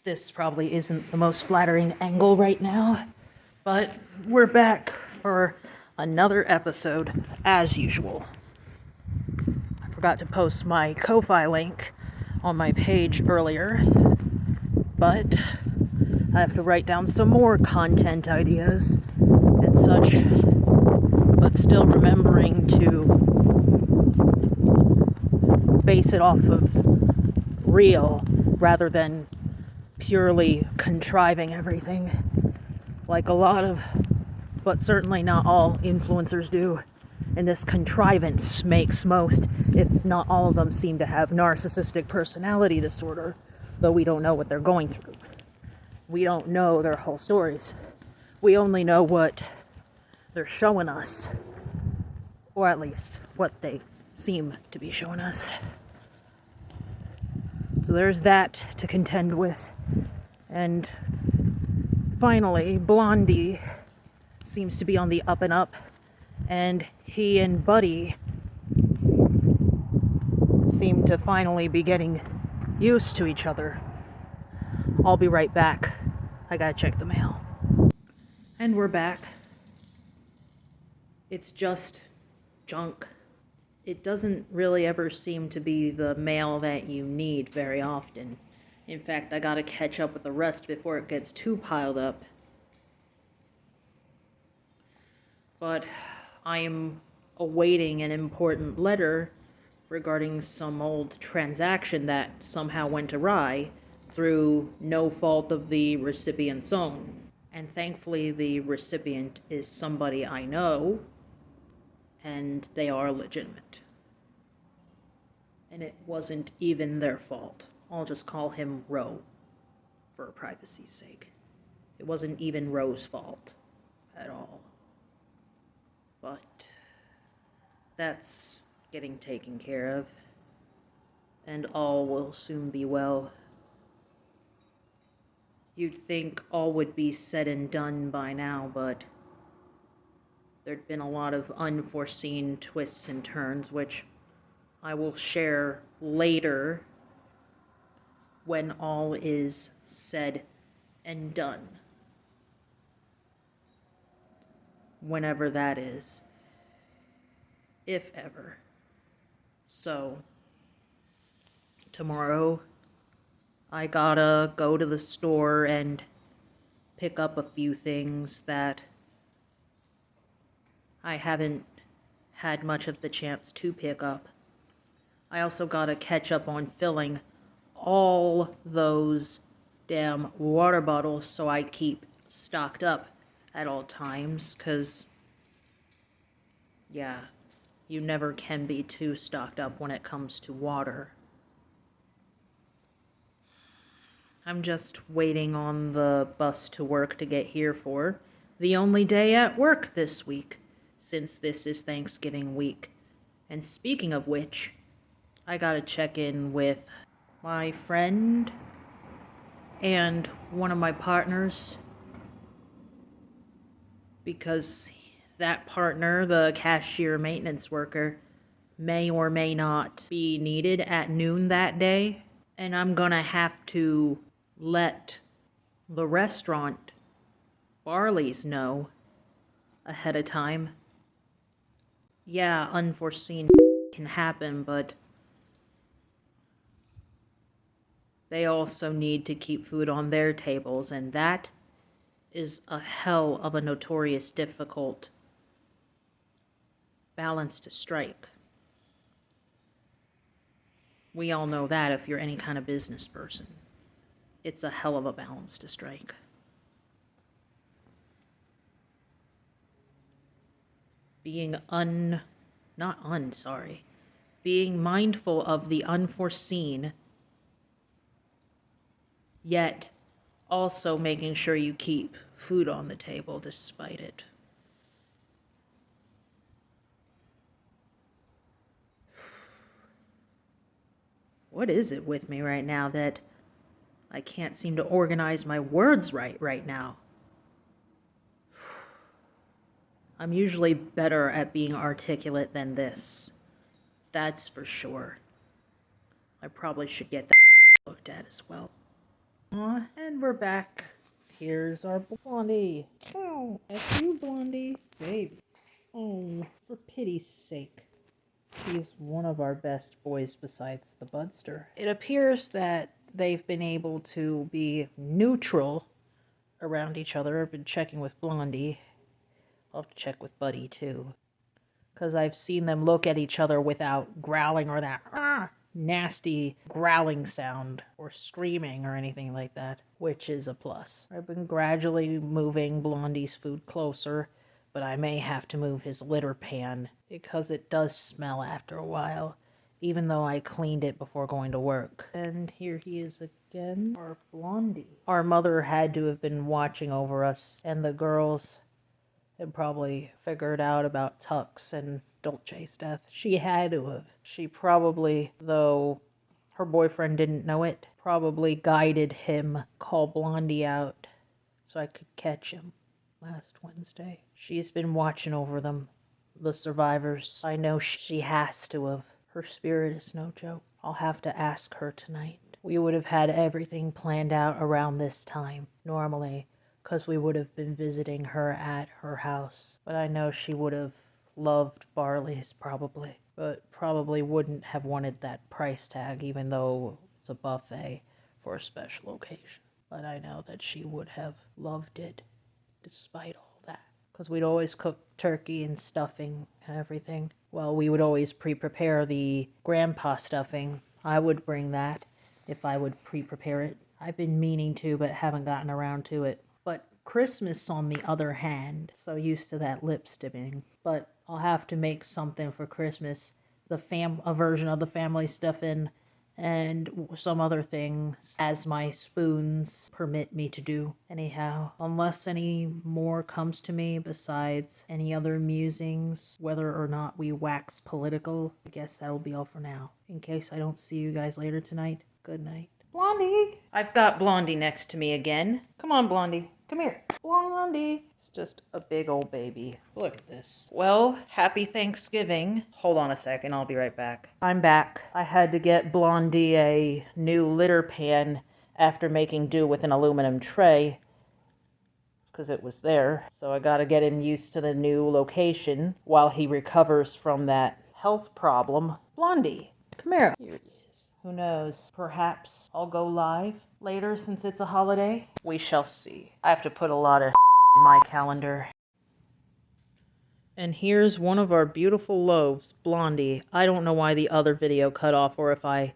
This probably isn't the most flattering angle right now, but we're back for another episode as usual. I forgot to post my Ko-Fi link on my page earlier, but I have to write down some more content ideas and such, but still remembering to base it off of real rather than purely contriving everything like a lot of, but certainly not all, influencers do. And this contrivance makes most, if not all of them, seem to have narcissistic personality disorder, though we don't know what they're going through. We don't know their whole stories. We only know what they're showing us, or at least what they seem to be showing us. So there's that to contend with. And finally, Blondie seems to be on the up and up, and he and Buddy seem to finally be getting used to each other. I'll be right back. I gotta check the mail. And we're back. It's just junk. It doesn't really ever seem to be the mail that you need very often. In fact, I gotta catch up with the rest before it gets too piled up. But I am awaiting an important letter regarding some old transaction that somehow went awry through no fault of the recipient's own. And thankfully the recipient is somebody I know, and they are legitimate. And it wasn't even their fault. I'll just call him Ro, for privacy's sake. It wasn't even Ro's fault at all. But that's getting taken care of, and all will soon be well. You'd think all would be said and done by now, but there'd been a lot of unforeseen twists and turns, which I will share later when all is said and done. Whenever that is. If ever. So, tomorrow, I gotta go to the store and pick up a few things that I haven't had much of the chance to pick up. I also gotta catch up on filling all those damn water bottles so I keep stocked up at all times, 'cause yeah, you never can be too stocked up when it comes to water. I'm just waiting on the bus to work to get here for the only day at work this week, since this is Thanksgiving week. And speaking of which, I gotta check in with my friend and one of my partners, because that partner, the cashier maintenance worker, may or may not be needed at noon that day, and I'm gonna have to let the restaurant Barley's know ahead of time. Yeah, unforeseen can happen, but they also need to keep food on their tables, and that is a hell of a notorious difficult balance to strike. We all know that if you're any kind of business person. It's a hell of a balance to strike. Being being mindful of the unforeseen, yet also making sure you keep food on the table despite it. What is it with me right now that I can't seem to organize my words right now? I'm usually better at being articulate than this. That's for sure. I probably should get that looked at as well. Aw, and we're back. Here's our Blondie. Oh, that's you, Blondie. Baby. Oh, for pity's sake. He's one of our best boys besides the Budster. It appears that they've been able to be neutral around each other. I've been checking with Blondie. I'll have to check with Buddy, too. Because I've seen them look at each other without growling or that nasty growling sound or screaming or anything like that, which is a plus. I've been gradually moving Blondie's food closer, but I may have to move his litter pan because it does smell after a while, even though I cleaned it before going to work. And here he is again, our Blondie. Our mother had to have been watching over us, and the girls had probably figured out about Tux and Dolce's death. She had to have. She probably, though her boyfriend didn't know it, probably guided him, call Blondie out so I could catch him last Wednesday. She's been watching over them, the survivors. I know she has to have. Her spirit is no joke. I'll have to ask her tonight. We would have had everything planned out around this time, normally, because we would have been visiting her at her house. But I know she would have loved Barley's probably, but probably wouldn't have wanted that price tag even though it's a buffet for a special occasion. But I know that she would have loved it despite all that, because we'd always cook turkey and stuffing and everything. Well, we would always pre-prepare the grandpa stuffing. I would bring that if I would pre-prepare it. I've been meaning to, but haven't gotten around to it. But Christmas, on the other hand, so used to that lip stimming. But I'll have to make something for Christmas, a version of the family stuffing, and some other things as my spoons permit me to do. Anyhow, unless any more comes to me besides any other musings, whether or not we wax political, I guess that'll be all for now. In case I don't see you guys later tonight, good night. Blondie! I've got Blondie next to me again. Come on, Blondie. Come here. Blondie! It's just a big old baby. Look at this. Well, happy Thanksgiving. Hold on a second, I'll be right back. I'm back. I had to get Blondie a new litter pan after making do with an aluminum tray, because it was there. So I gotta get him used to the new location while he recovers from that health problem. Blondie, come here. Here he is. Who knows? Perhaps I'll go live later since it's a holiday. We shall see. I have to put a lot of in my calendar. And here's one of our beautiful loaves, Blondie. I don't know why the other video cut off or if I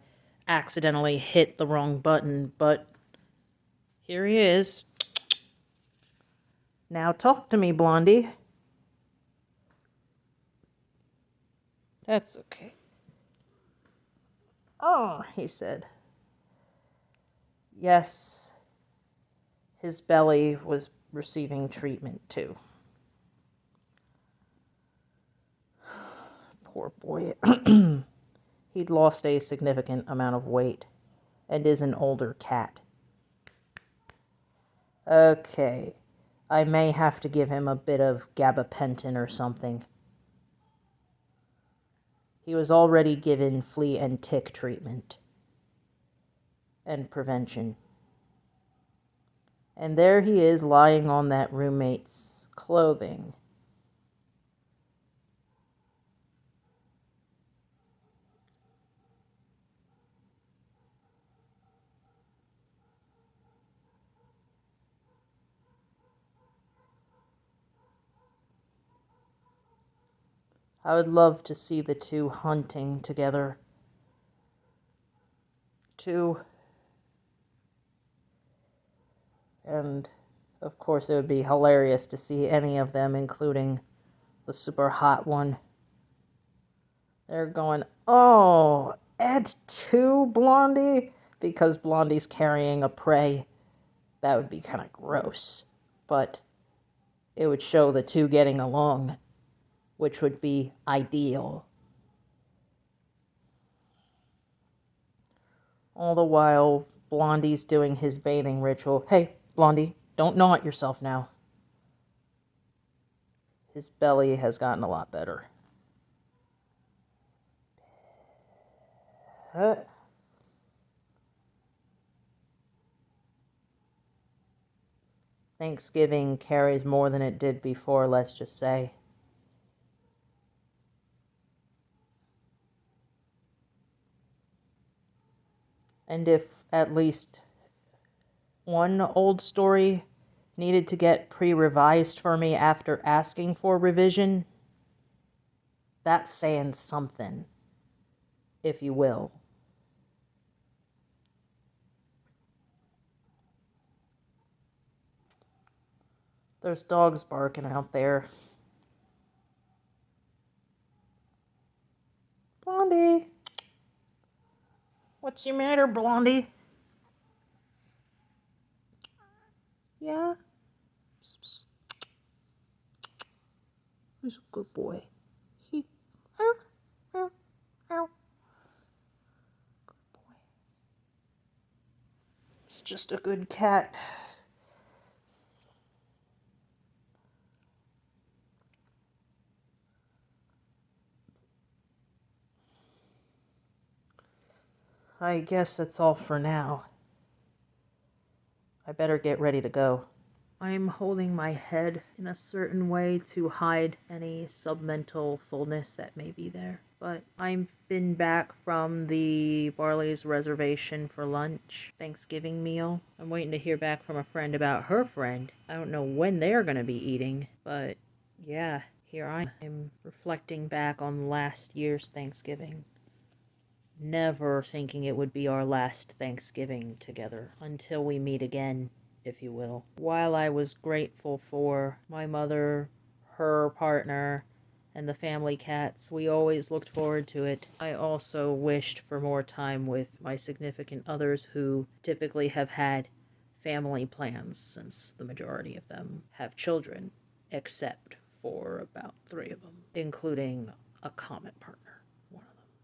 accidentally hit the wrong button, but here he is. Now talk to me, Blondie. That's okay. Oh, he said. Yes, his belly was receiving treatment too. Poor boy. He'd lost a significant amount of weight and is an older cat. Okay, I may have to give him a bit of gabapentin or something. He was already given flea and tick treatment and prevention. And there he is lying on that roommate's clothing. I would love to see the two hunting together. And of course it would be hilarious to see any of them, including the super hot one. They're going, oh, add two, Blondie? Because Blondie's carrying a prey. That would be kind of gross. But it would show the two getting along, which would be ideal. All the while, Blondie's doing his bathing ritual. Hey, Blondie, don't gnaw at yourself now. His belly has gotten a lot better. Thanksgiving carries more than it did before, let's just say. And if at least one old story needed to get pre-revised for me after asking for revision, that's saying something, if you will. There's dogs barking out there. Blondie! What's your matter, Blondie? Yeah? Psst, psst. He's a good boy. He... Ow, ow, ow. Good boy. It's just a good cat. I guess that's all for now. I better get ready to go. I'm holding my head in a certain way to hide any submental fullness that may be there. But I've been back from the Barley's reservation for lunch, Thanksgiving meal. I'm waiting to hear back from a friend about her friend. I don't know when they're going to be eating, but yeah, here I'm reflecting back on last year's Thanksgiving. Never thinking it would be our last Thanksgiving together until we meet again, if you will. While I was grateful for my mother, her partner, and the family cats, we always looked forward to it. I also wished for more time with my significant others who typically have had family plans since the majority of them have children, except for about 3 of them, including a comet partner.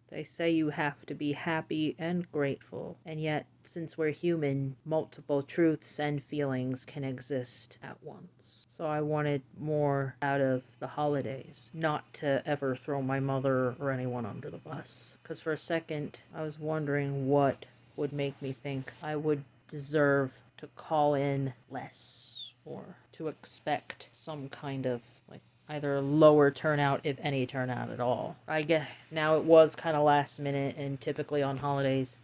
They say you have to be happy and grateful, and yet, since we're human, multiple truths and feelings can exist at once. So I wanted more out of the holidays, not to ever throw my mother or anyone under the bus. Because for a second, I was wondering what would make me think I would deserve to call in less, or to expect some kind of, either lower turnout, if any turnout at all. I guess now it was kind of last minute, and typically on holidays,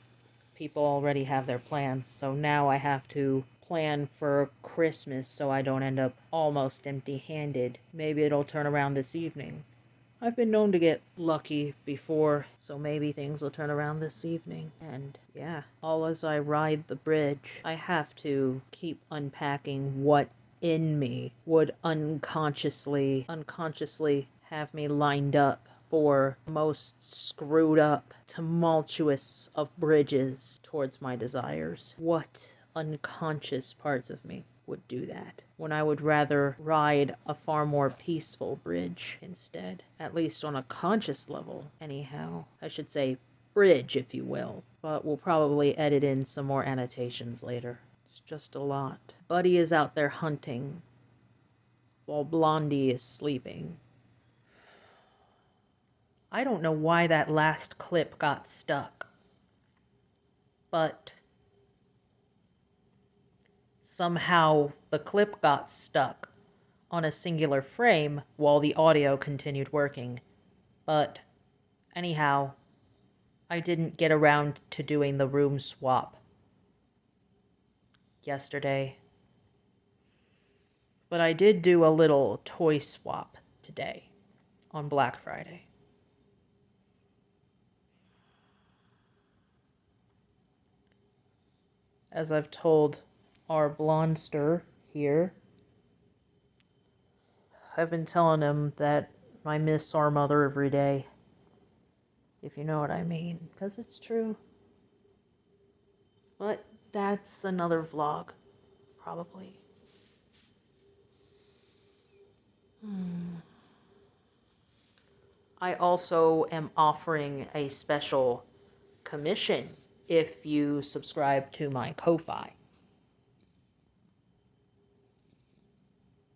people already have their plans. So now I have to plan for Christmas so I don't end up almost empty-handed. Maybe it'll turn around this evening. I've been known to get lucky before, so maybe things will turn around this evening. And yeah, all as I ride the bridge, I have to keep unpacking what in me would unconsciously have me lined up for the most screwed up, tumultuous of bridges towards my desires. What unconscious parts of me would do that, when I would rather ride a far more peaceful bridge instead, at least on a conscious level, anyhow. I should say bridge, if you will, but we'll probably edit in some more annotations later. It's just a lot. Buddy is out there hunting, while Blondie is sleeping. I don't know why that last clip got stuck, but somehow the clip got stuck on a singular frame while the audio continued working. But anyhow, I didn't get around to doing the room swap yesterday. But I did do a little toy swap today on Black Friday. As I've told our blondster here, I've been telling him that I miss our mother every day, if you know what I mean, because it's true. But that's another vlog, probably. I also am offering a special commission if you subscribe to my Ko-Fi.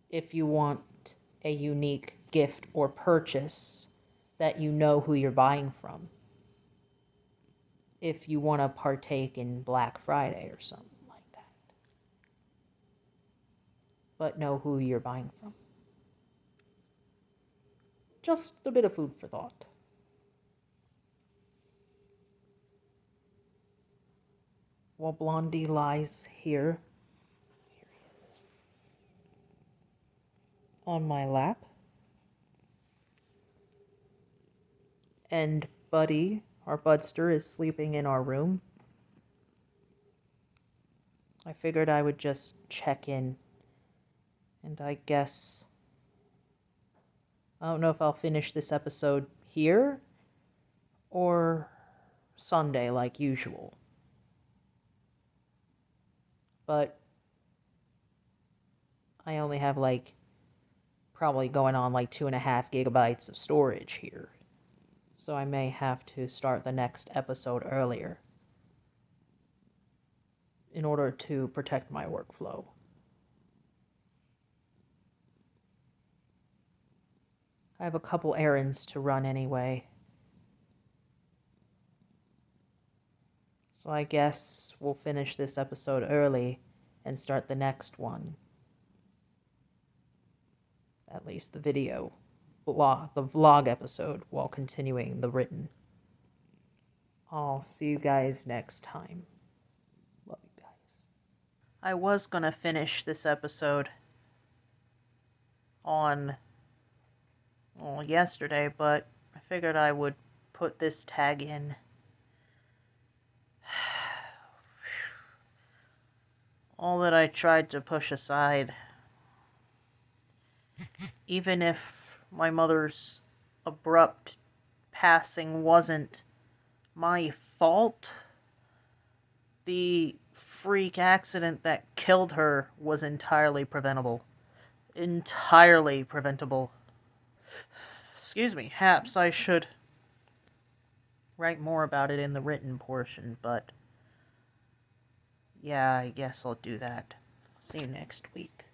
If you want a unique gift or purchase that you know who you're buying from. If you want to partake in Black Friday or something like that. but know who you're buying from. Just a bit of food for thought. While Blondie lies here he is, on my lap, and Buddy, our Budster, is sleeping in our room, I figured I would just check in, and I guess I don't know if I'll finish this episode here or Sunday like usual. But I only have probably going on 2.5 gigabytes of storage here. So I may have to start the next episode earlier in order to protect my workflow. I have a couple errands to run anyway. So I guess we'll finish this episode early and start the next one. At least the the vlog episode, while continuing the written. I'll see you guys next time. Love you guys. I was gonna finish this episode on yesterday, but I figured I would put this tag in. All that I tried to push aside, even if my mother's abrupt passing wasn't my fault, the freak accident that killed her was entirely preventable. Entirely preventable. Excuse me, perhaps I should write more about it in the written portion, but yeah, I guess I'll do that. See you next week.